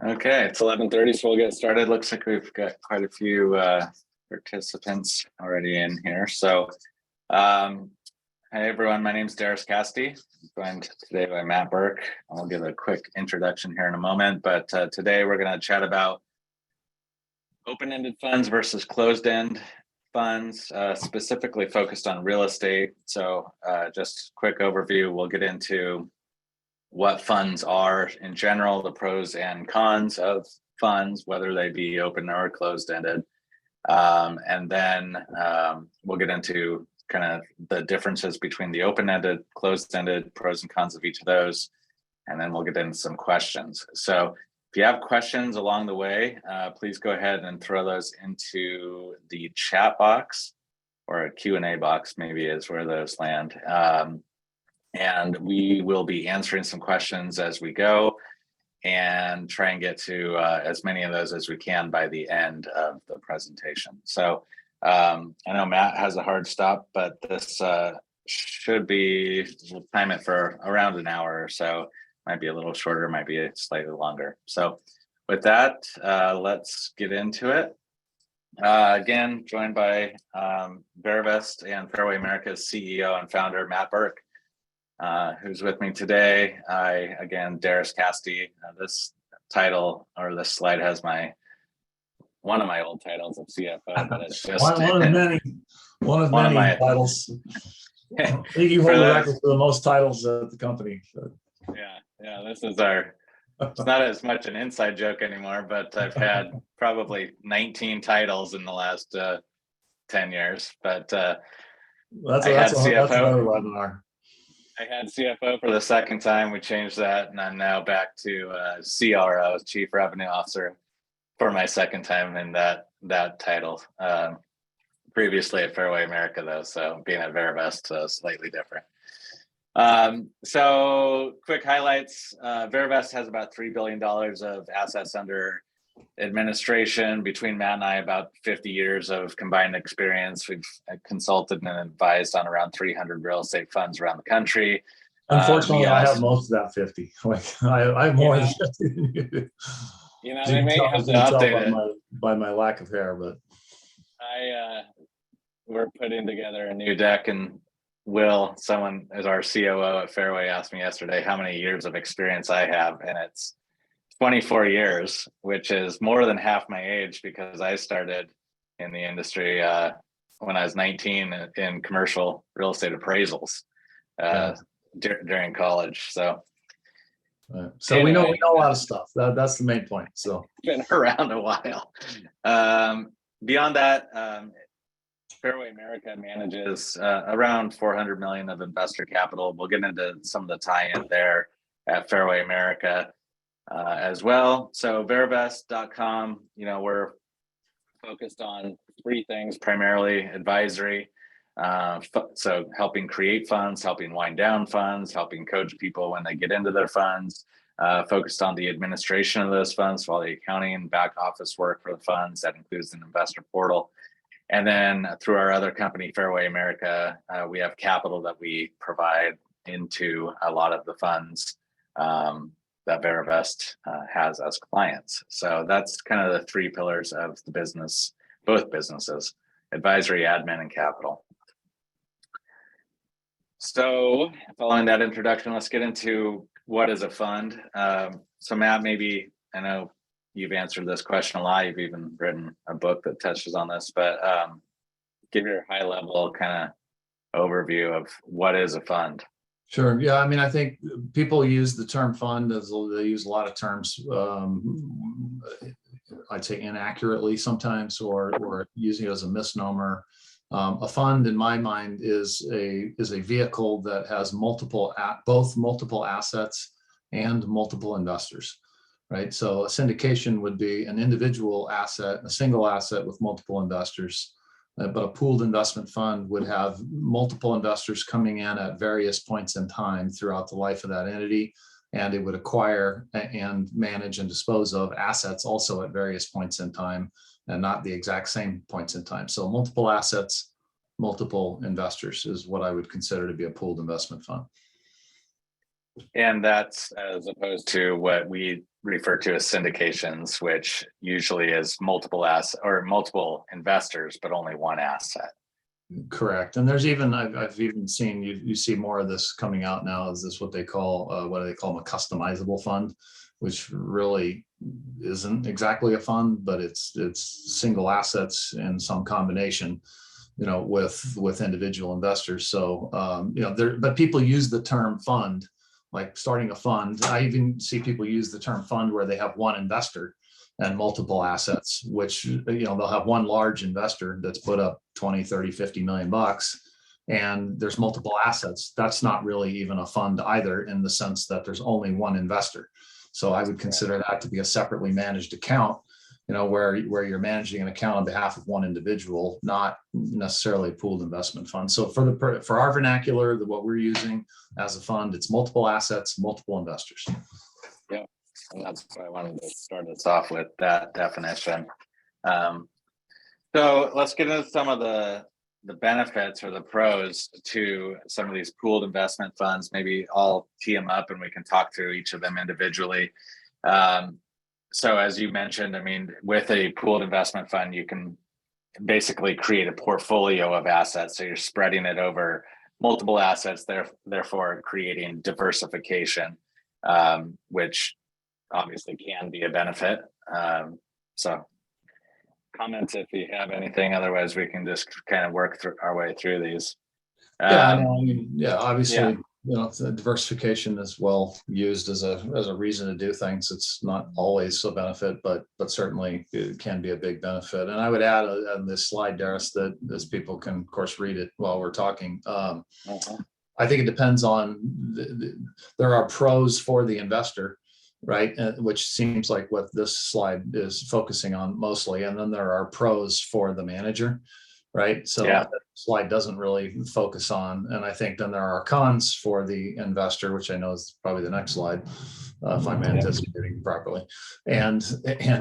Okay, it's 11:30, so we'll get started. Looks like we've got quite a few participants already in here. So, hey everyone, my name is Darris Cassidy. I'm joined today by Matt Burk. I'll give a quick introduction here in a moment, but today we're going to chat about open-ended funds versus closed-end funds, specifically focused on real estate. So, just quick overview. We'll get into what funds are in general, the pros and cons of funds, whether they be open or closed-ended. And then we'll get into kind of the differences between the open-ended, closed-ended, pros and cons of each of those. And then we'll get into some questions. So if you have questions along the way, please go ahead and throw those into the chat box, or a Q&A box maybe is where those land. And we will be answering some questions as we go and try and get to as many of those as we can by the end of the presentation. So I know Matt has a hard stop, but this should be, we'll time it for around an hour or so. Might be a little shorter, might be slightly longer. So with that, let's get into it. Again, joined by Verivest and Fairway America's CEO and founder, Matt Burk. Who's with me today. Again, Darris Cassidy. This title, or this slide, has one of my old titles of CFO, but it's just one of many titles. I think you hold the record for the most titles at the company. So. Yeah. This is it's not as much an inside joke anymore, but I've had probably 19 titles in the last 10 years. But that's another webinar. I had CFO for the second time. We changed that, and I'm now back to CRO, Chief Revenue Officer, for my second time in that title. Previously at Fairway America, though, so being at Verivest, slightly different. So quick highlights. Verivest has about $3 billion of assets under administration. Between Matt and I, about 50 years of combined experience. We've consulted and advised on around 300 real estate funds around the country. Unfortunately, I have most of that 50. I have more than 50 than you do. They may have to update it by my lack of hair, but we're putting together a new deck, and someone as our COO at Fairway asked me yesterday how many years of experience I have, and it's 24 years, which is more than half my age, because I started in the industry when I was 19 in commercial real estate appraisals during college. So we know a lot of stuff. That's the main point. So been around a while. Beyond that, Fairway America manages around $400 million of investor capital. We'll get into some of the tie-in there at Fairway America as well. So Verivest.com, we're focused on three things, primarily advisory. So helping create funds, helping wind down funds, helping coach people when they get into their funds, focused on the administration of those funds, all the accounting and back office work for the funds. That includes an investor portal. And then through our other company, Fairway America, we have capital that we provide into a lot of the funds that Verivest has as clients. So that's kind of the three pillars of the business, both businesses: advisory, admin, and capital. So following that introduction, let's get into what is a fund. So Matt, maybe, I know you've answered this question a lot. You've even written a book that touches on this, but give your high level kind of overview of what is a fund. Sure. Yeah. I mean, I think people use the term fund as they use a lot of terms, I'd say inaccurately sometimes, or using it as a misnomer. A fund, in my mind, is a vehicle that has both multiple assets and multiple investors, right? So a syndication would be an individual asset, a single asset with multiple investors. But a pooled investment fund would have multiple investors coming in at various points in time throughout the life of that entity, and it would acquire and manage and dispose of assets also at various points in time, and not the exact same points in time. So multiple assets, multiple investors is what I would consider to be a pooled investment fund. And that's as opposed to what we refer to as syndications, which usually is multiple assets or multiple investors, but only one asset. Correct. And there's even, I've even seen, you see more of this coming out now. Is this what they call, what do they call them? A customizable fund, which really isn't exactly a fund, but it's single assets in some combination, with individual investors. So, but people use the term fund, like starting a fund. I even see people use the term fund where they have one investor and multiple assets, which, they'll have one large investor that's put up 20, 30, 50 million bucks. And there's multiple assets. That's not really even a fund either, in the sense that there's only one investor. So I would consider that to be a separately managed account, where you're managing an account on behalf of one individual, not necessarily a pooled investment fund. So for our vernacular, what we're using as a fund, it's multiple assets, multiple investors. Yeah, and that's why I wanted to start us off with that definition. So let's get into some of the benefits or the pros to some of these pooled investment funds. Maybe I'll tee them up and we can talk through each of them individually. So as you mentioned, I mean, with a pooled investment fund, you can basically create a portfolio of assets. So you're spreading it over multiple assets, therefore creating diversification, which obviously can be a benefit. So comments if you have anything, otherwise we can just kind of work through our way through these. Obviously, the diversification is well used as a reason to do things. It's not always a benefit, but certainly it can be a big benefit. And I would add on this slide, Darris, that as people can of course read it while we're talking. I think it depends on there are pros for the investor, right? Which seems like what this slide is focusing on mostly. And then there are pros for the manager, right? So that slide doesn't really focus on, and I think then there are cons for the investor, which I know is probably the next slide, if I'm anticipating properly, and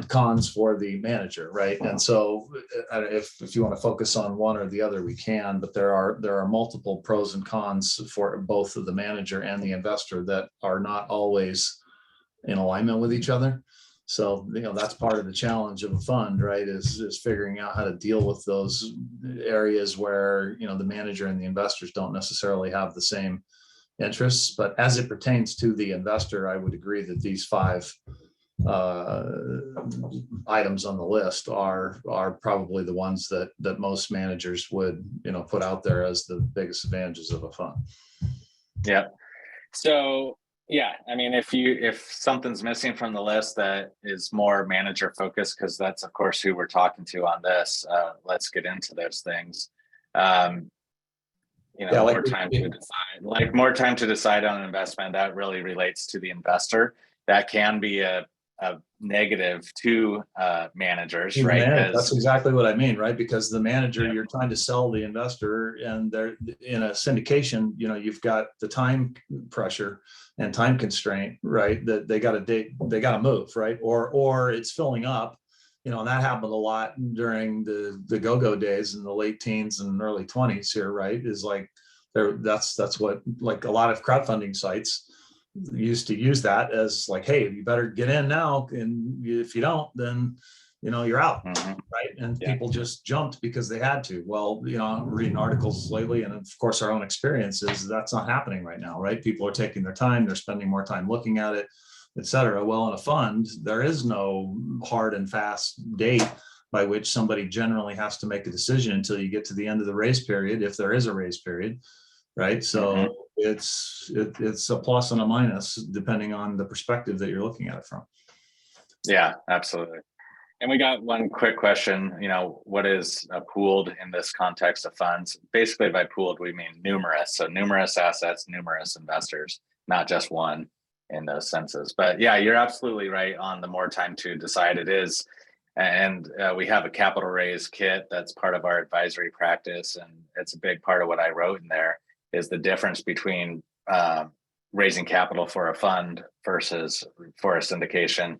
cons for the manager, right? And so if you want to focus on one or the other, we can, but there are multiple pros and cons for both of the manager and the investor that are not always in alignment with each other. So, that's part of the challenge of a fund, right? Is figuring out how to deal with those areas where, the manager and the investors don't necessarily have the same interests. But as it pertains to the investor, I would agree that these 5 items on the list are probably the ones that most managers would, put out there as the biggest advantages of a fund. Yeah. So, yeah, I mean, if something's missing from the list that is more manager focused, because that's of course who we're talking to on this, let's get into those things. More time to decide, more time to decide on an investment that really relates to the investor. That can be a negative to managers, right? That's exactly what I mean, right? Because the manager, you're trying to sell the investor, and they're in a syndication, you've got the time pressure and time constraint, right? That they got to move, right? Or it's filling up, and that happened a lot during the go-go days in the late teens and early 20s here, right? Is like that's what, like, a lot of crowdfunding sites used to use that as like, hey, you better get in now, and if you don't, then you're out, right? And people just jumped because they had to. Well, I'm reading articles lately, and of course our own experiences, that's not happening right now, right? People are taking their time, they're spending more time looking at it, etc. Well, in a fund, there is no hard and fast date by which somebody generally has to make a decision until you get to the end of the raise period, if there is a raise period, right? So it's a plus and a minus depending on the perspective that you're looking at it from. Yeah, absolutely. And we got one quick question, what is pooled in this context of funds? Basically by pooled, we mean numerous. So numerous assets, numerous investors, not just one in those senses. But yeah, you're absolutely right on the more time to decide it is. And we have a capital raise kit that's part of our advisory practice. And it's a big part of what I wrote in there is the difference between raising capital for a fund versus for a syndication.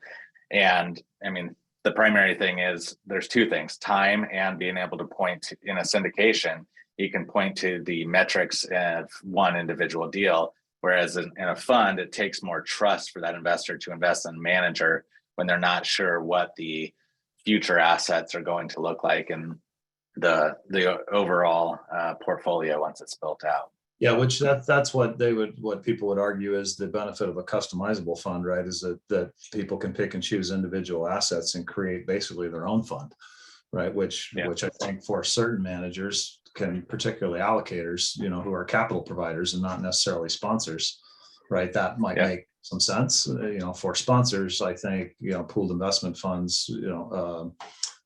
And I mean, the primary thing is there's 2 things, time and being able to point to, in a syndication, you can point to the metrics of one individual deal, Whereas in a fund, it takes more trust for that investor to invest in a manager when they're not sure what the future assets are going to look like in the overall portfolio once it's built out. Yeah, which that's what people would argue is the benefit of a customizable fund, right? Is that people can pick and choose individual assets and create basically their own fund, right? Which I think for certain managers, particularly allocators, who are capital providers and not necessarily sponsors, right? That might make some sense. For sponsors, I think pooled investment funds,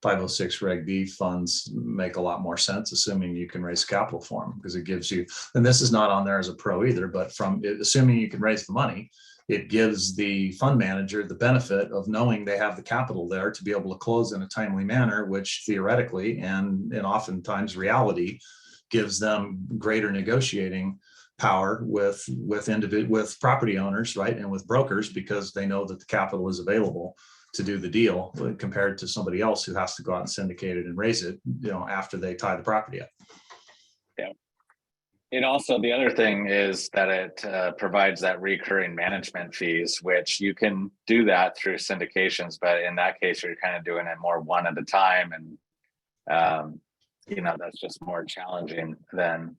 506 Reg B funds make a lot more sense, assuming you can raise capital for them, because it gives you, and this is not on there as a pro either, but assuming you can raise the money, it gives the fund manager the benefit of knowing they have the capital there to be able to close in a timely manner, which theoretically and oftentimes reality gives them greater negotiating power with property owners, right, and with brokers, because they know that the capital is available to do the deal compared to somebody else who has to go out and syndicate it and raise it, after they tie the property up. Yeah. It also, the other thing is that it provides that recurring management fees, which you can do that through syndications, but in that case, you're kind of doing it more one at a time. And, that's just more challenging than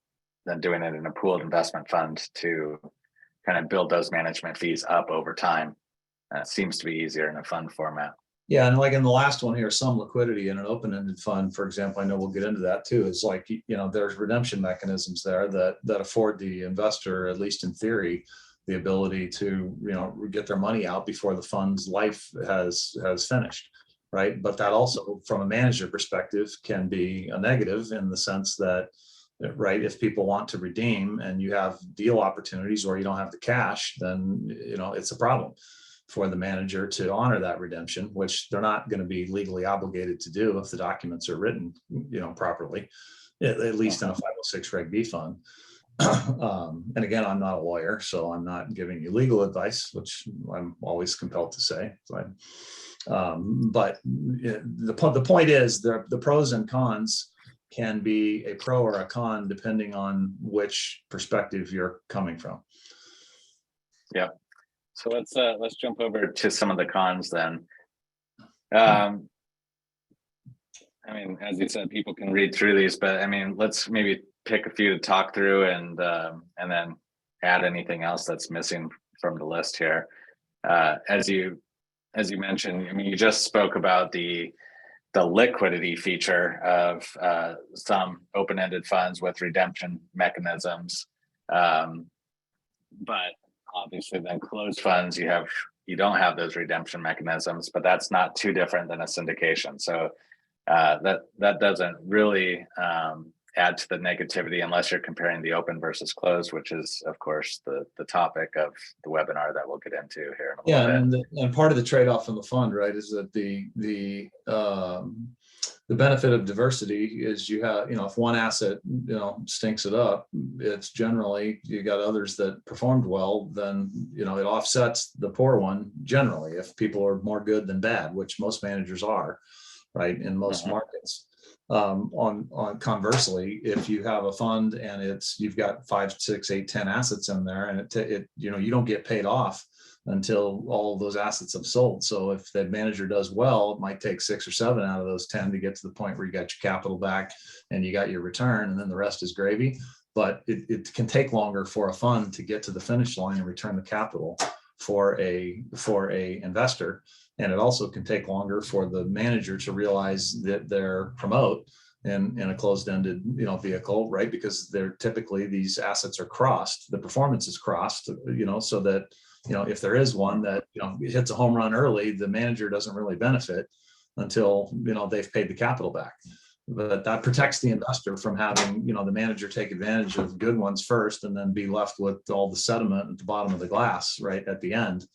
doing it in a pooled investment fund to kind of build those management fees up over time. Seems to be easier in a fund format. Yeah, and like in the last one here, some liquidity in an open-ended fund, for example, I know we'll get into that too, is like, there's redemption mechanisms there that afford the investor, at least in theory, the ability to, get their money out before the fund's life has finished, right? But that also, from a manager perspective, can be a negative in the sense that, right, if people want to redeem and you have deal opportunities or you don't have the cash, then, it's a problem for the manager to honor that redemption, which they're not going to be legally obligated to do if the documents are written, properly, at least in a 506 Reg B fund. And again, I'm not a lawyer, so I'm not giving you legal advice, which I'm always compelled to say. But the point is, the pros and cons can be a pro or a con depending on which perspective you're coming from. Yeah. So let's jump over to some of the cons then. I mean, as you said, people can read through these, but I mean, let's maybe pick a few to talk through and then add anything else that's missing from the list here. As you mentioned, I mean, you just spoke about the liquidity feature of some open-ended funds with redemption mechanisms, but obviously then closed funds, you don't have those redemption mechanisms, but that's not too different than a syndication. So that doesn't really add to the negativity unless you're comparing the open versus closed, which is of course the topic of the webinar that we'll get into here in a little bit. And part of the trade-off in the fund, right, is that the benefit of diversity is you have, if one asset, stinks it up, it's generally, you got others that performed well, then, it offsets the poor one generally, if people are more good than bad, which most managers are, right, in most markets. On conversely, if you have a fund and you've got 5, 6, 8, 10 assets in there, and you don't get paid off until all of those assets have sold. So if the manager does well, it might take 6 or 7 out of those 10 to get to the point where you got your capital back and you got your return, and then the rest is gravy. But it can take longer for a fund to get to the finish line and return the capital for a investor. And it also can take longer for the manager to realize that they're promote in a closed-ended vehicle, right? Because they're typically, these assets are crossed, the performance is crossed, so that if there is one that hits a home run early, the manager doesn't really benefit until they've paid the capital back. But that protects the investor from having the manager take advantage of good ones first and then be left with all the sediment at the bottom of the glass right at the end,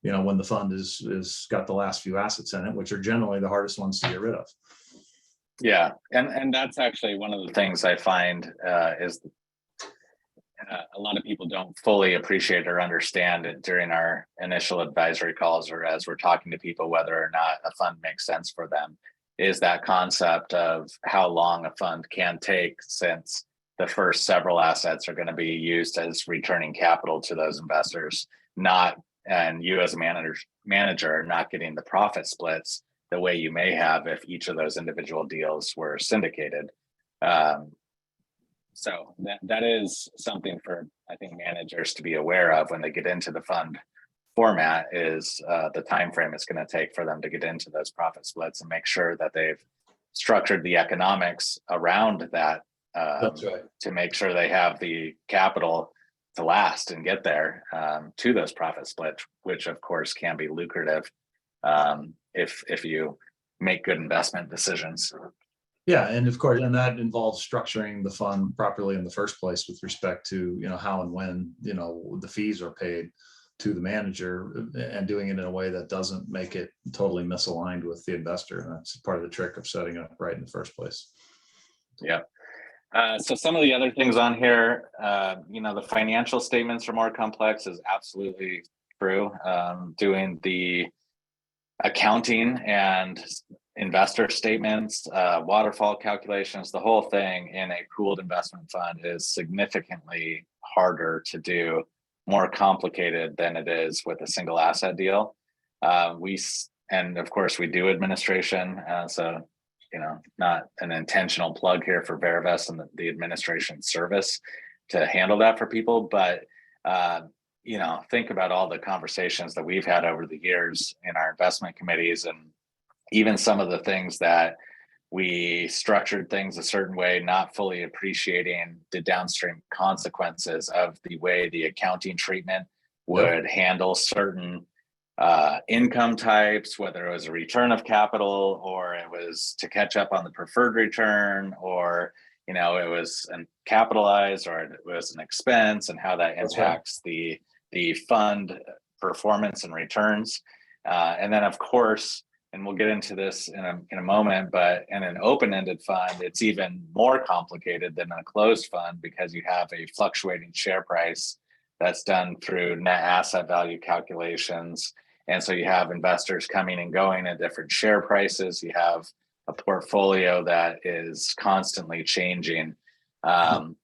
when the fund is got the last few assets in it, which are generally the hardest ones to get rid of. Yeah, and that's actually one of the things I find is a lot of people don't fully appreciate or understand it during our initial advisory calls, or as we're talking to people whether or not a fund makes sense for them, is that concept of how long a fund can take since the first several assets are going to be used as returning capital to those investors, and you as a manager are not getting the profit splits the way you may have if each of those individual deals were syndicated. So that is something for, I think, managers to be aware of when they get into the fund format, is the time frame it's going to take for them to get into those profit splits, and make sure that they've structured the economics around that, That's right. to make sure they have the capital to last and get there, to those profit splits, which of course can be lucrative if you make good investment decisions. Yeah, and of course, and that involves structuring the fund properly in the first place with respect to, how and when, the fees are paid to the manager, and doing it in a way that doesn't make it totally misaligned with the investor. And that's part of the trick of setting it up right in the first place. Yeah. So some of the other things on here, the financial statements are more complex, is absolutely true. Doing the accounting and investor statements, waterfall calculations, the whole thing in a pooled investment fund is significantly harder to do, more complicated than it is with a single asset deal. And of course we do administration. So, not an intentional plug here for Verivest and the administration service to handle that for people, but think about all the conversations that we've had over the years in our investment committees, and even some of the things that we structured things a certain way, not fully appreciating the downstream consequences of the way the accounting treatment would handle certain income types, whether it was a return of capital or it was to catch up on the preferred return, or it was capitalized or it was an expense, and how that impacts the fund performance and returns. And then of course, and we'll get into this in a moment, but in an open-ended fund, it's even more complicated than a closed fund, because you have a fluctuating share price that's done through net asset value calculations. And so you have investors coming and going at different share prices. You have a portfolio that is constantly changing. So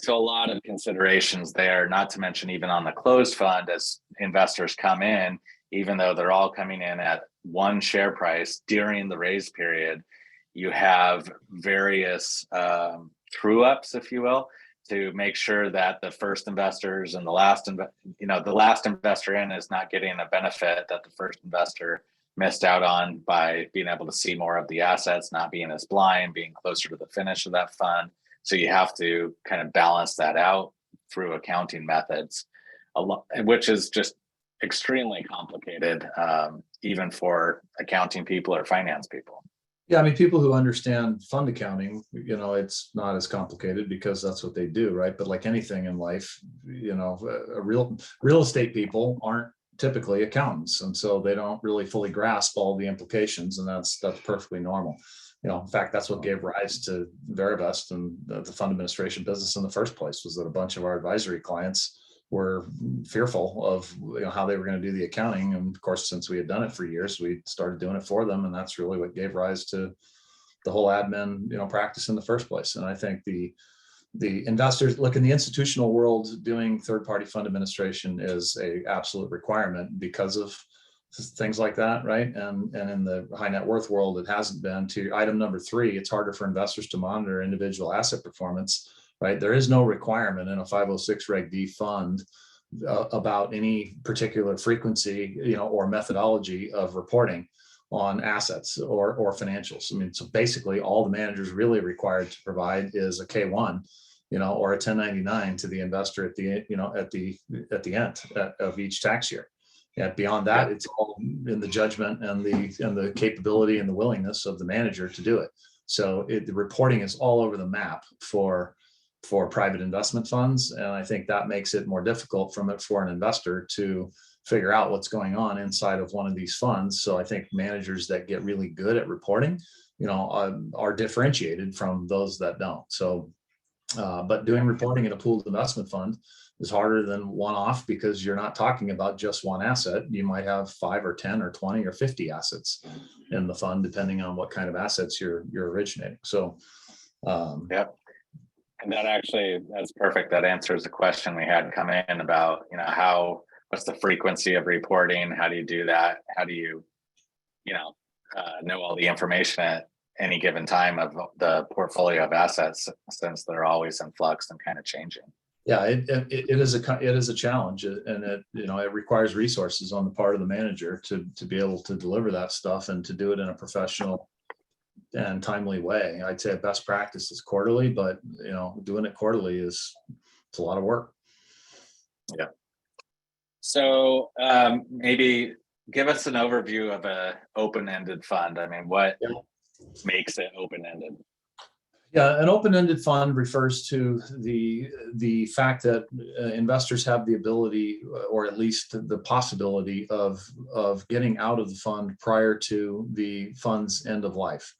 a lot of considerations there, not to mention even on the closed fund, as investors come in, even though they're all coming in at one share price during the raise period, you have various true ups, if you will, to make sure that the first investors and the last investor in is not getting a benefit that the first investor missed out on by being able to see more of the assets, not being as blind, being closer to the finish of that fund. So you have to kind of balance that out through accounting methods, which is just extremely complicated, even for accounting people or finance people. Yeah, I mean, people who understand fund accounting, it's not as complicated because that's what they do, right? But like anything in life, real estate people aren't typically accountants, and so they don't really fully grasp all the implications, and that's perfectly normal. In fact, that's what gave rise to Verivest and the fund administration business in the first place, was that a bunch of our advisory clients were fearful of how they were going to do the accounting. And of course, since we had done it for years, we started doing it for them. And that's really what gave rise to the whole admin, practice in the first place. And I think the investors, look, in the institutional world, doing third-party fund administration is a absolute requirement because of things like that, right? And in the high net worth world, it hasn't been. To item number 3, it's harder for investors to monitor individual asset performance, right? There is no requirement in a 506 Reg D fund about any particular frequency, or methodology of reporting on assets or financials. I mean, so basically all the manager's really required to provide is a K1, or a 1099 to the investor at the end of each tax year. And beyond that, it's all in the judgment and the capability and the willingness of the manager to do it. So the reporting is all over the map for private investment funds. And I think that makes it more difficult for an investor to figure out what's going on inside of one of these funds. So I think managers that get really good at reporting, are differentiated from those that don't. So, but doing reporting in a pooled investment fund is harder than one-off, because you're not talking about just one asset. You might have 5 or 10 or 20 or 50 assets in the fund, depending on what kind of assets you're originating. So, Yep. And that's perfect. That answers the question we had come in about, what's the frequency of reporting? How do you do that? How do you, know all the information at any given time of the portfolio of assets, since they're always in flux and kind of changing? Yeah, it is a challenge, and it requires resources on the part of the manager to be able to deliver that stuff and to do it in a professional and timely way. I'd say best practice is quarterly, but doing it quarterly it's a lot of work. Yeah. So maybe give us an overview of a open-ended fund. I mean, what makes it open-ended? Yeah, an open-ended fund refers to the fact that investors have the ability, or at least the possibility of getting out of the fund prior to the fund's end of life,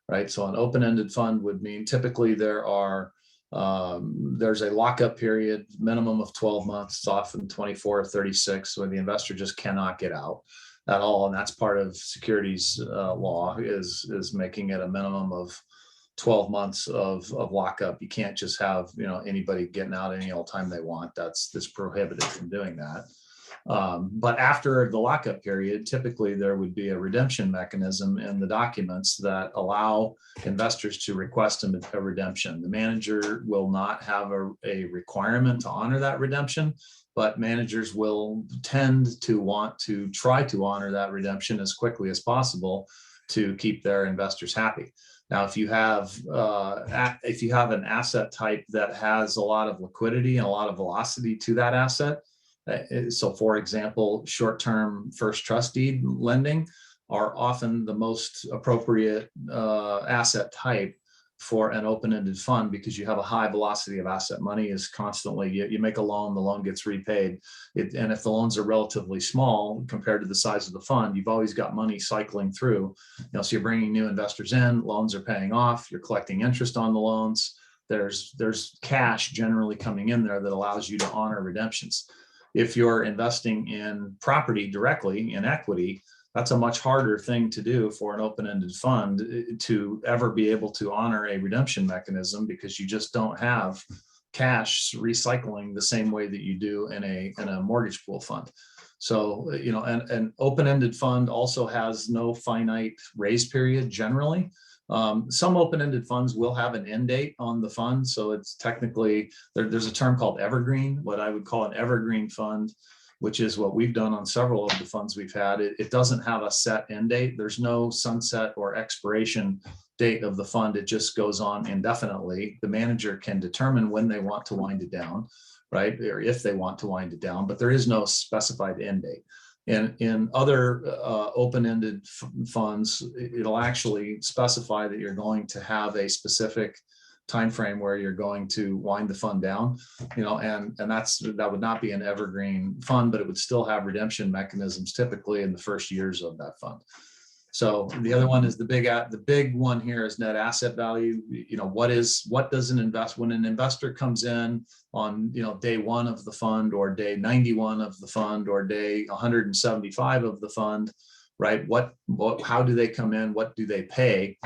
right? So an open-ended fund would mean typically there's a lockup period, minimum of 12 months, often 24 or 36, where the investor just cannot get out at all, and that's part of securities law is making it a minimum of 12 months of lockup. You can't just have anybody getting out any old time they want. That's prohibited from doing that. But after the lockup period, typically there would be a redemption mechanism in the documents that allow investors to request a redemption. The manager will not have a requirement to honor that redemption, but managers will tend to want to try to honor that redemption as quickly as possible to keep their investors happy. Now, if you have an asset type that has a lot of liquidity and a lot of velocity to that asset, so for example, short-term first trust deed lending are often the most appropriate asset type for an open-ended fund, because you have a high velocity of asset. Money is constantly, you make a loan, the loan gets repaid. And if the loans are relatively small compared to the size of the fund, you've always got money cycling through. So you're bringing new investors in, loans are paying off, you're collecting interest on the loans. There's cash generally coming in there that allows you to honor redemptions. If you're investing in property directly in equity, that's a much harder thing to do for an open-ended fund to ever be able to honor a redemption mechanism, because you just don't have cash recycling the same way that you do in a mortgage pool fund. So, an open-ended fund also has no finite raise period generally. Some open-ended funds will have an end date on the fund. So it's technically, there's a term called evergreen, what I would call an evergreen fund, which is what we've done on several of the funds we've had. It doesn't have a set end date. There's no sunset or expiration date of the fund. It just goes on indefinitely. The manager can determine when they want to wind it down, right? Or if they want to wind it down, but there is no specified end date. In other open-ended funds, it'll actually specify that you're going to have a specific time frame where you're going to wind the fund down, and that would not be an evergreen fund, but it would still have redemption mechanisms typically in the first years of that fund. So the other one is the big one here is net asset value. What does when an investor comes in on day one of the fund, or day 91 of the fund, or day 175 of the fund, right? How do they come in? What do they pay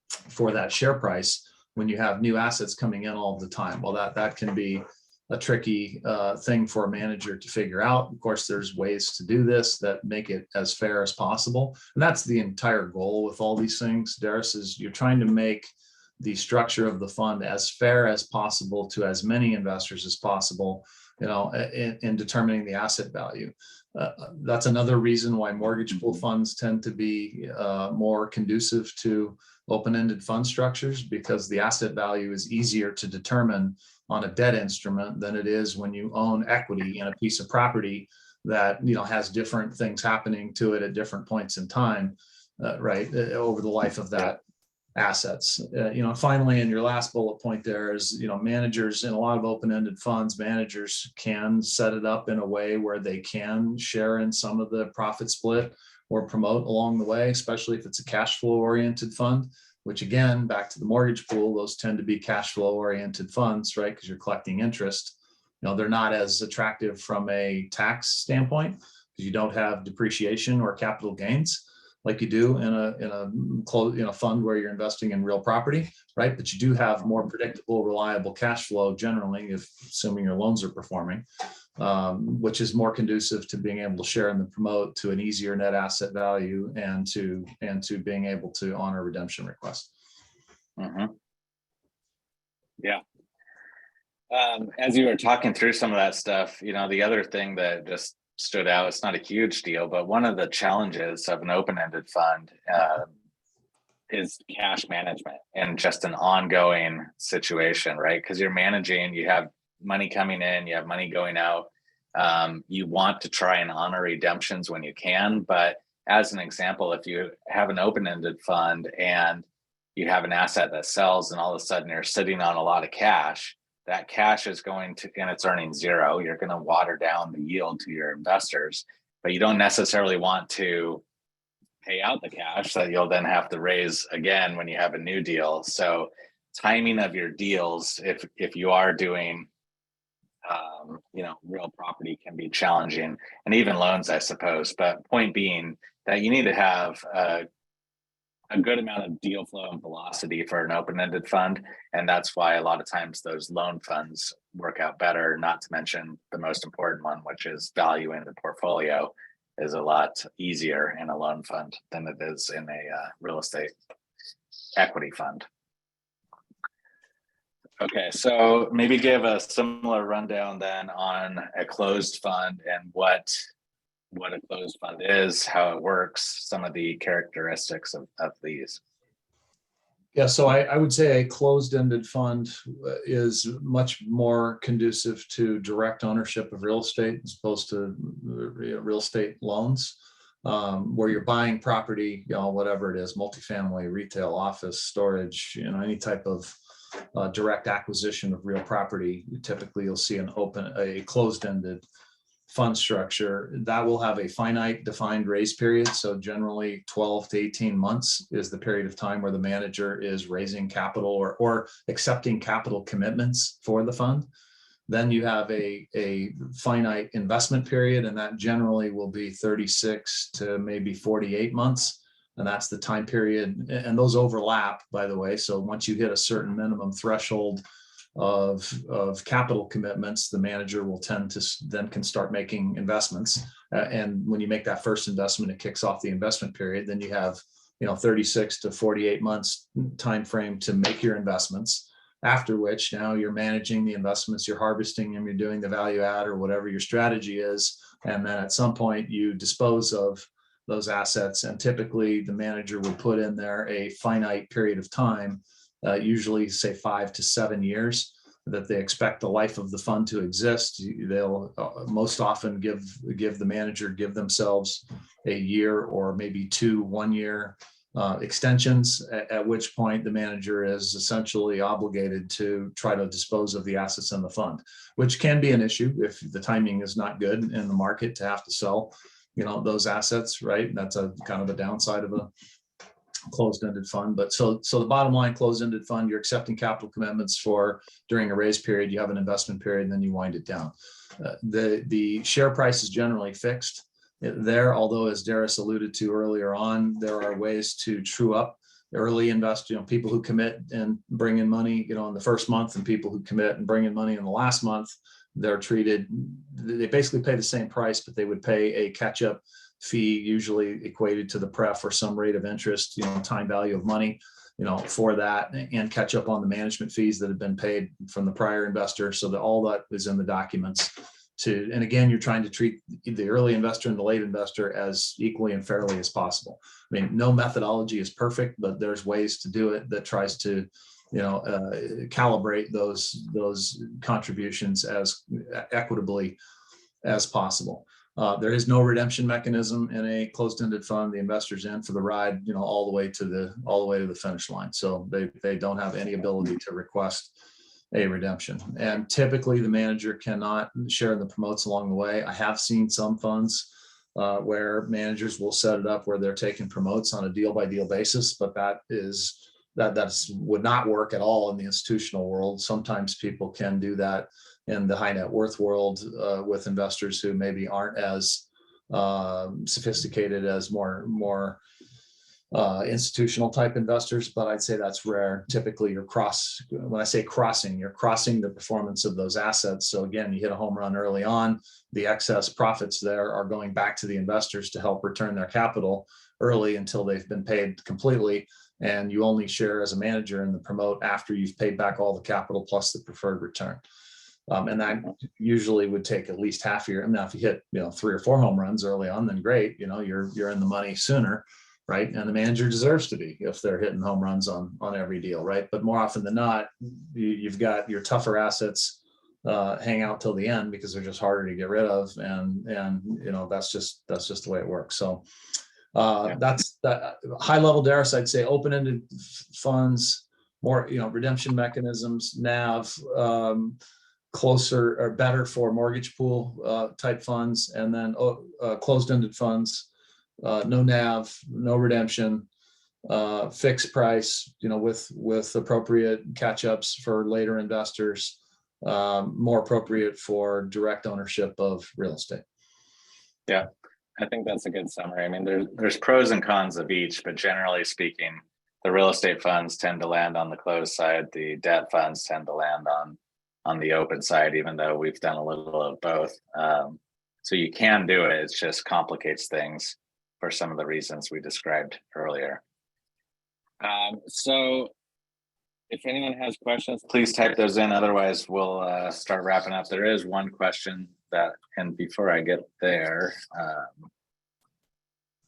for that share price when you have new assets coming in all the time? Well, that can be a tricky thing for a manager to figure out. Of course, there's ways to do this that make it as fair as possible. And that's the entire goal with all these things, Darris, is you're trying to make the structure of the fund as fair as possible to as many investors as possible, in determining the asset value. That's another reason why mortgage pool funds tend to be more conducive to open-ended fund structures, because the asset value is easier to determine on a debt instrument than it is when you own equity in a piece of property that has different things happening to it at different points in time, right, over the life of that assets. Finally, in your last bullet point there is, managers in a lot of open-ended funds, managers can set it up in a way where they can share in some of the profit split or promote along the way, especially if it's a cash flow oriented fund, which again, back to the mortgage pool, those tend to be cash flow oriented funds, right? Because you're collecting interest. They're not as attractive from a tax standpoint because you don't have depreciation or capital gains. like you do in a fund where you're investing in real property, right? But you do have more predictable, reliable cash flow generally, if assuming your loans are performing, which is more conducive to being able to share in the promote, to an easier net asset value, and to being able to honor redemption requests. Mhm. Yeah. As you were talking through some of that stuff, the other thing that just stood out, it's not a huge deal, but one of the challenges of an open-ended fund is cash management and just an ongoing situation, right? Because you're managing, you have money coming in, you have money going out. You want to try and honor redemptions when you can, but as an example, if you have an open-ended fund and you have an asset that sells and all of a sudden you're sitting on a lot of cash, that cash is going to, and it's earning zero, you're going to water down the yield to your investors, but you don't necessarily want to pay out the cash that you'll then have to raise again when you have a new deal. So timing of your deals, if you are doing real property, can be challenging, and even loans, I suppose. But point being that you need to have a good amount of deal flow and velocity for an open-ended fund. And that's why a lot of times those loan funds work out better, not to mention the most important one, which is valuing the portfolio, is a lot easier in a loan fund than it is in a real estate equity fund. Okay, so maybe give a similar rundown then on a closed fund and what a closed fund is, how it works, some of the characteristics of these. Yeah, so I would say a closed-ended fund is much more conducive to direct ownership of real estate as opposed to real estate loans, where you're buying property, whatever it is, multifamily, retail, office, storage, any type of direct acquisition of real property. Typically, you'll see a closed-ended fund structure that will have a finite defined raise period. So generally 12 to 18 months is the period of time where the manager is raising capital or accepting capital commitments for the fund. Then you have a finite investment period, and that generally will be 36 to maybe 48 months. And that's the time period, and those overlap, by the way. So once you hit a certain minimum threshold of capital commitments, the manager will tend to then can start making investments. And when you make that first investment, it kicks off the investment period. Then you have 36 to 48 months time frame to make your investments. After which now you're managing the investments, you're harvesting them, you're doing the value add or whatever your strategy is. And then at some point you dispose of those assets. And typically the manager would put in there a finite period of time, usually say 5 to 7 years, that they expect the life of the fund to exist. They'll most often give themselves a year or maybe 2 1-year extensions, at which point the manager is essentially obligated to try to dispose of the assets in the fund, which can be an issue if the timing is not good in the market to have to sell those assets, right? That's a kind of a downside of a closed-ended fund. But so the bottom line, closed-ended fund, you're accepting capital commitments for during a raise period, you have an investment period, and then you wind it down. The share price is generally fixed there, although as Darris alluded to earlier on, there are ways to true up early invest, people who commit and bring in money, in the first month, and people who commit and bring in money in the last month, they basically pay the same price, but they would pay a catch-up fee, usually equated to the pref or some rate of interest, time value of money, for that, and catch up on the management fees that have been paid from the prior investor. So that all that is in the documents. And again, you're trying to treat the early investor and the late investor as equally and fairly as possible. I mean, no methodology is perfect, but there's ways to do it that tries to calibrate those contributions as equitably as possible. There is no redemption mechanism in a closed-ended fund. The investor's in for the ride, all the way to the finish line. So they don't have any ability to request a redemption. And typically the manager cannot share in the promotes along the way. I have seen some funds where managers will set it up where they're taking promotes on a deal-by-deal basis, but that would not work at all in the institutional world. Sometimes people can do that in the high net worth world with investors who maybe aren't as sophisticated as more institutional type investors, but I'd say that's rare. Typically when I say crossing, you're crossing the performance of those assets. So again, you hit a home run early on, the excess profits there are going back to the investors to help return their capital early until they've been paid completely. And you only share as a manager in the promote after you've paid back all the capital plus the preferred return. And that usually would take at least half a year. Now, if you hit 3 or 4 home runs early on, then great, you're in the money sooner. Right. And the manager deserves to be if they're hitting home runs on every deal. Right. But more often than not, you've got your tougher assets hang out till the end because they're just harder to get rid of. And that's just the way it works. So that's that high level, Darris. I'd say open-ended funds, more, redemption mechanisms, NAV, closer or better for mortgage pool type funds, and then closed-ended funds. No NAV, no redemption, fixed price, with appropriate catch-ups for later investors, more appropriate for direct ownership of real estate. Yeah, I think that's a good summary. I mean, there's pros and cons of each, but generally speaking, the real estate funds tend to land on the closed side. The debt funds tend to land on the open side, even though we've done a little of both. So you can do it. It just complicates things for some of the reasons we described earlier. So if anyone has questions, please type those in. Otherwise, we'll start wrapping up. There is one question and before I get there,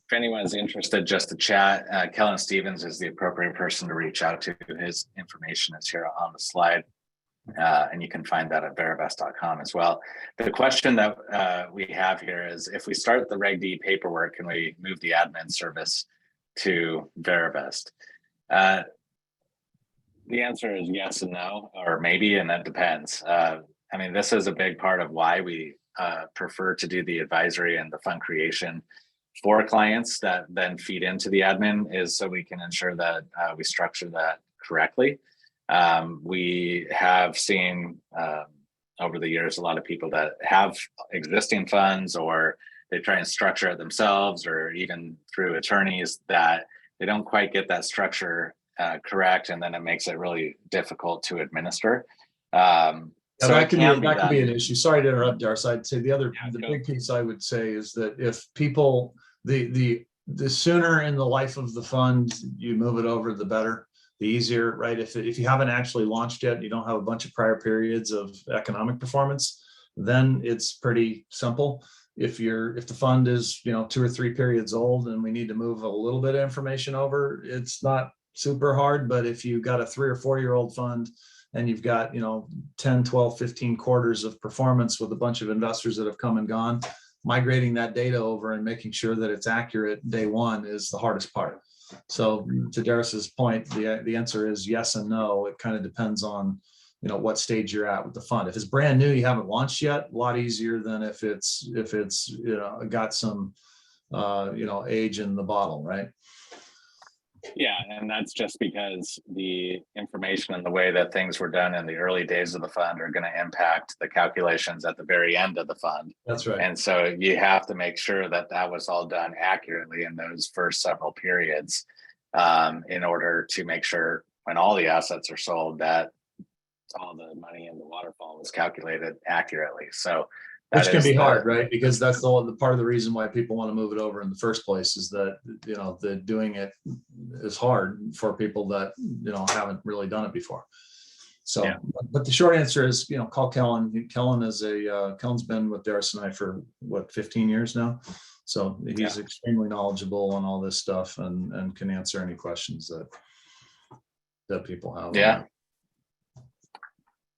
if anyone's interested just to chat, Kellen Stevens is the appropriate person to reach out to. His information is here on the slide. And you can find that at verivest.com as well. The question that we have here is, if we start the Reg D paperwork, can we move the admin service to Verivest? The answer is yes and no, or maybe, and that depends. I mean, this is a big part of why we prefer to do the advisory and the fund creation for clients that then feed into the admin, is so we can ensure that we structure that correctly. We have seen over the years a lot of people that have existing funds, or they try and structure it themselves, or even through attorneys, that they don't quite get that structure correct, and then it makes it really difficult to administer. So that can be an issue. Sorry to interrupt, Darris. I'd say the big piece I would say is that if people, the sooner in the life of the fund you move it over, the better. The easier, right? If you haven't actually launched yet, you don't have a bunch of prior periods of economic performance, then it's pretty simple. If the fund is 2 or 3 periods old and we need to move a little bit of information over, it's not super hard. But if you've got a 3 or 4 year old fund and you've got 10, 12, 15 quarters of performance with a bunch of investors that have come and gone, migrating that data over and making sure that it's accurate day one is the hardest part. So to Darris's point, the answer is yes and no. It kind of depends on what stage you're at with the fund. If it's brand new, you haven't launched yet, a lot easier than if it's got some age in the bottle, right? Yeah, and that's just because the information and the way that things were done in the early days of the fund are going to impact the calculations at the very end of the fund. That's right. And so you have to make sure that that was all done accurately in those first several periods, in order to make sure when all the assets are sold that all the money in the waterfall was calculated accurately. So which can be hard, right? Because that's the part of the reason why people want to move it over in the first place, is that the doing it is hard for people that haven't really done it before. So, yeah. But the short answer is call Kellen. Kellen's been with Darris and I for 15 years now, so he's extremely knowledgeable on all this stuff and can answer any questions that people have. Yeah.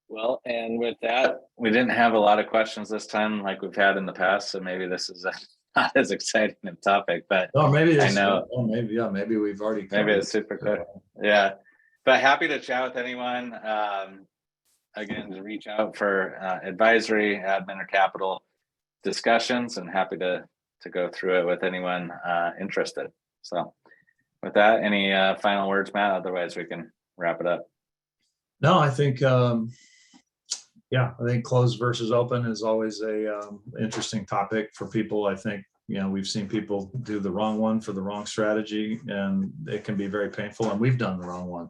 Well, and with that, we didn't have a lot of questions this time like we've had in the past, so maybe this is not as exciting a topic, but maybe maybe we've already maybe it's super quick. Yeah, but happy to chat with anyone. Again, to reach out for advisory, admin, or capital discussions, and happy to go through it with anyone interested. So with that, any final words, Matt? Otherwise, we can wrap it up. No, I think I think closed versus open is always a interesting topic for people. I think we've seen people do the wrong one for the wrong strategy, and it can be very painful. And we've done the wrong one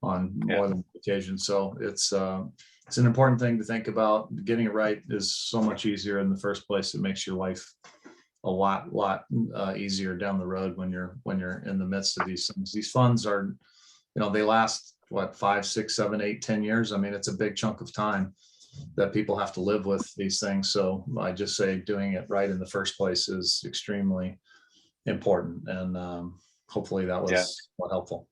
on more than one occasion. So it's an important thing to think about. Getting it right is so much easier in the first place. It makes your life a lot easier down the road when you're in the midst of these things. These funds are, they last what, 5, 6, 7, 8, 10 years. I mean, it's a big chunk of time that people have to live with these things. So I just say doing it right in the first place is extremely important. And hopefully that was helpful.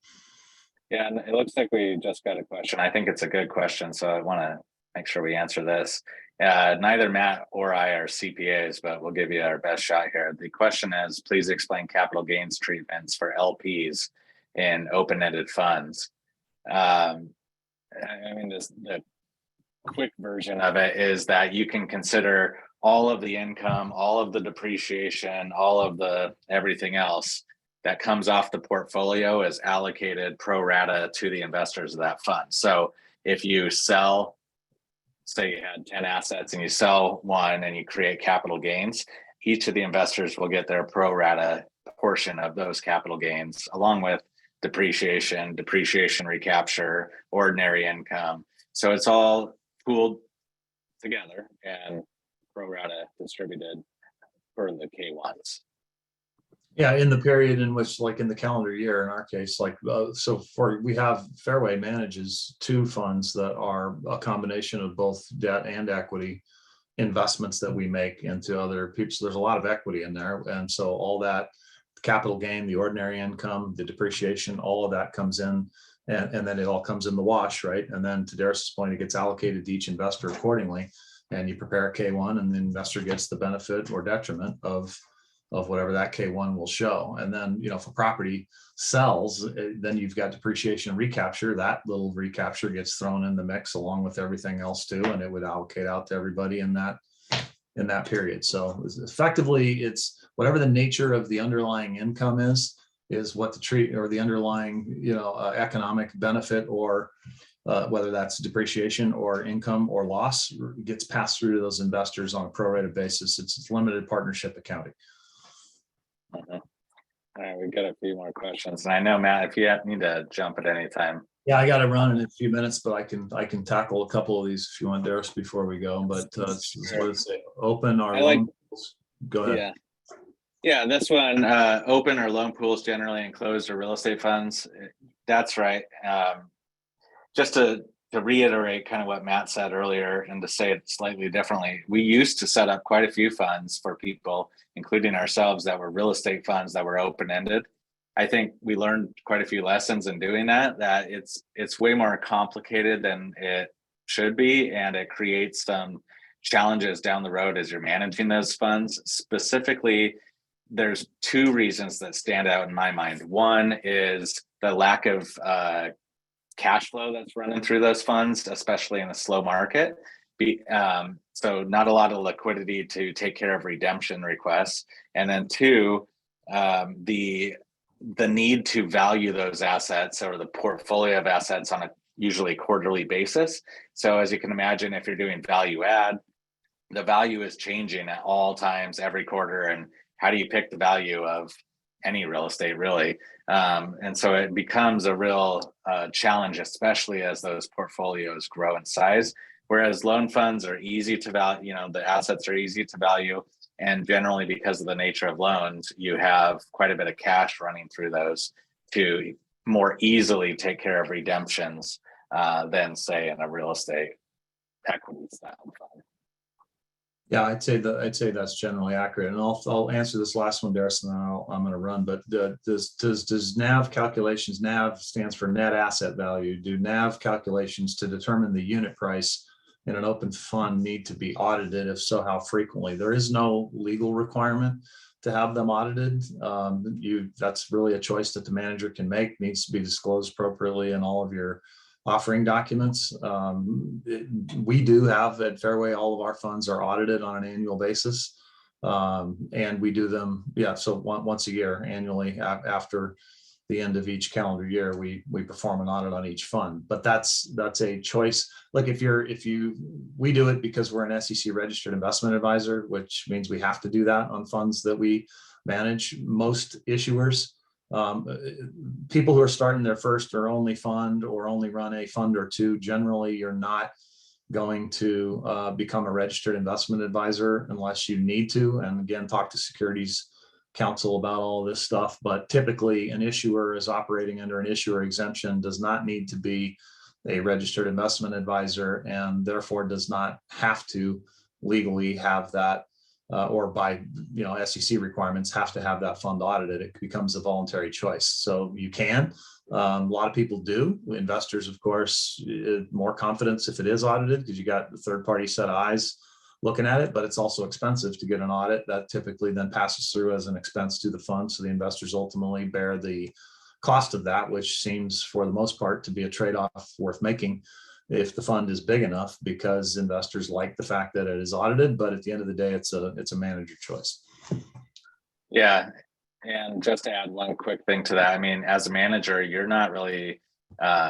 Yeah, and it looks like we just got a question. I think it's a good question, so I want to make sure we answer this. Neither Matt or I are CPAs, but we'll give you our best shot here. The question is, please explain capital gains treatments for LPs in open-ended funds. I mean, the quick version of it is that you can consider all of the income, all of the depreciation, all of the everything else that comes off the portfolio is allocated pro rata to the investors of that fund. So if you sell, say you had 10 assets and you sell one and you create capital gains, each of the investors will get their pro rata portion of those capital gains, along with depreciation recapture, ordinary income. So it's all pooled together and pro rata distributed for the K1s. Yeah, in the period in which, like in the calendar year, in our case, like we have Fairway manages 2 funds that are a combination of both debt and equity investments that we make into other people. So there's a lot of equity in there, and so all that capital gain, the ordinary income, the depreciation, all of that comes in, and then it all comes in the wash, right? And then to Darris's point, it gets allocated to each investor accordingly, and you prepare a K1, and the investor gets the benefit or detriment of whatever that K1 will show. And then, if a property sells, then you've got depreciation and recapture. That little recapture gets thrown in the mix along with everything else too, and it would allocate out to everybody in that period. So effectively, it's whatever the nature of the underlying income is what the treat or the underlying economic benefit, or whether that's depreciation or income or loss, gets passed through to those investors on a prorated basis. It's limited partnership accounting. All right, we've got a few more questions, and I know, Matt, if you need to jump at any time. Yeah, I got to run in a few minutes, but I can tackle a couple of these if you want, Darris, before we go. But what is it? Open or loan pools? Go ahead. Yeah, this one, open or loan pools generally, and closed or real estate funds. That's right. Just to reiterate kind of what Matt said earlier, and to say it slightly differently, we used to set up quite a few funds for people, including ourselves, that were real estate funds that were open-ended. I think we learned quite a few lessons in doing that it's way more complicated than it should be, and it creates some challenges down the road as you're managing those funds. Specifically, there's 2 reasons that stand out in my mind. One is the lack of cash flow that's running through those funds, especially in a slow market. So not a lot of liquidity to take care of redemption requests. And then 2, the need to value those assets or the portfolio of assets on a usually quarterly basis. So as you can imagine, if you're doing value add, the value is changing at all times every quarter. And how do you pick the value of any real estate, really? And so it becomes a real challenge, especially as those portfolios grow in size. Whereas loan funds are easy to value, the assets are easy to value. And generally, because of the nature of loans, you have quite a bit of cash running through those to more easily take care of redemptions than, say, in a real estate equity style fund. Yeah, I'd say that's generally accurate. And I'll answer this last one, Darris, and then I'm going to run. But does NAV calculations, NAV stands for net asset value, do NAV calculations to determine the unit price in an open fund need to be audited? If so, how frequently? There is no legal requirement to have them audited. That's really a choice that the manager can make, needs to be disclosed appropriately in all of your offering documents. We do have at Fairway, all of our funds are audited on an annual basis. And we do them, so once a year annually after the end of each calendar year, we perform an audit on each fund. But that's a choice. Like we do it because we're an SEC registered investment advisor, which means we have to do that on funds that we manage. Most issuers, people who are starting their first or only fund or only run a fund or two, generally you're not going to become a registered investment advisor unless you need to. And again, talk to securities counsel about all this stuff. But typically an issuer is operating under an issuer exemption, does not need to be a registered investment advisor, and therefore does not have to legally have that or by SEC requirements have to have that fund audited. It becomes a voluntary choice. So you can. A lot of people do. Investors, of course, more confidence if it is audited because you got the third party set of eyes looking at it, but it's also expensive to get an audit. That typically then passes through as an expense to the fund. So the investors ultimately bear the cost of that, which seems for the most part to be a trade-off worth making if the fund is big enough, because investors like the fact that it is audited, but at the end of the day, it's a manager choice. Yeah. And just to add one quick thing to that, I mean, as a manager, you're not really,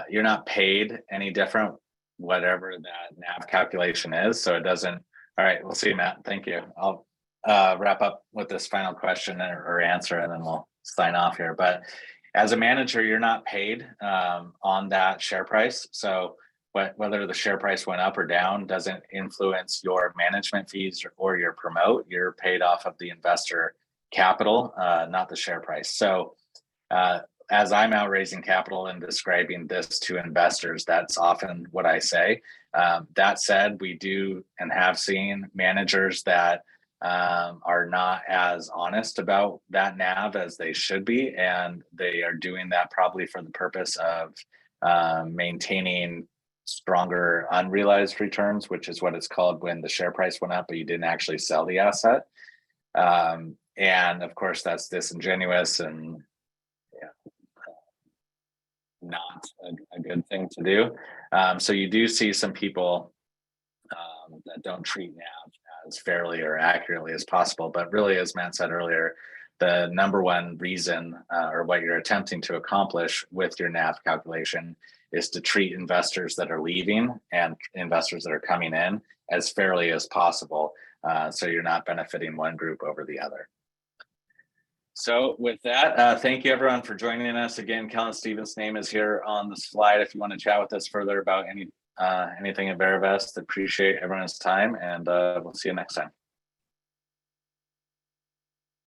you're not paid any different, whatever that NAV calculation is. So it doesn't, all right, we'll see, Matt. Thank you. I'll wrap up with this final question or answer, and then we'll sign off here. But as a manager, you're not paid on that share price. So whether the share price went up or down doesn't influence your management fees or your promote. You're paid off of the investor capital, not the share price. So as I'm out raising capital and describing this to investors, that's often what I say. That said, we do and have seen managers that are not as honest about that NAV as they should be, and they are doing that probably for the purpose of maintaining stronger unrealized returns, which is what it's called when the share price went up, but you didn't actually sell the asset. And of course, that's disingenuous and not a good thing to do. So you do see some people that don't treat NAV as fairly or accurately as possible. But really, as Matt said earlier, the number one reason or what you're attempting to accomplish with your NAV calculation is to treat investors that are leaving and investors that are coming in as fairly as possible. So you're not benefiting one group over the other. So with that, thank you everyone for joining us. Again, Kellen Stevens' name is here on the slide if you want to chat with us further about anything at Verivest. Appreciate everyone's time, and we'll see you next time.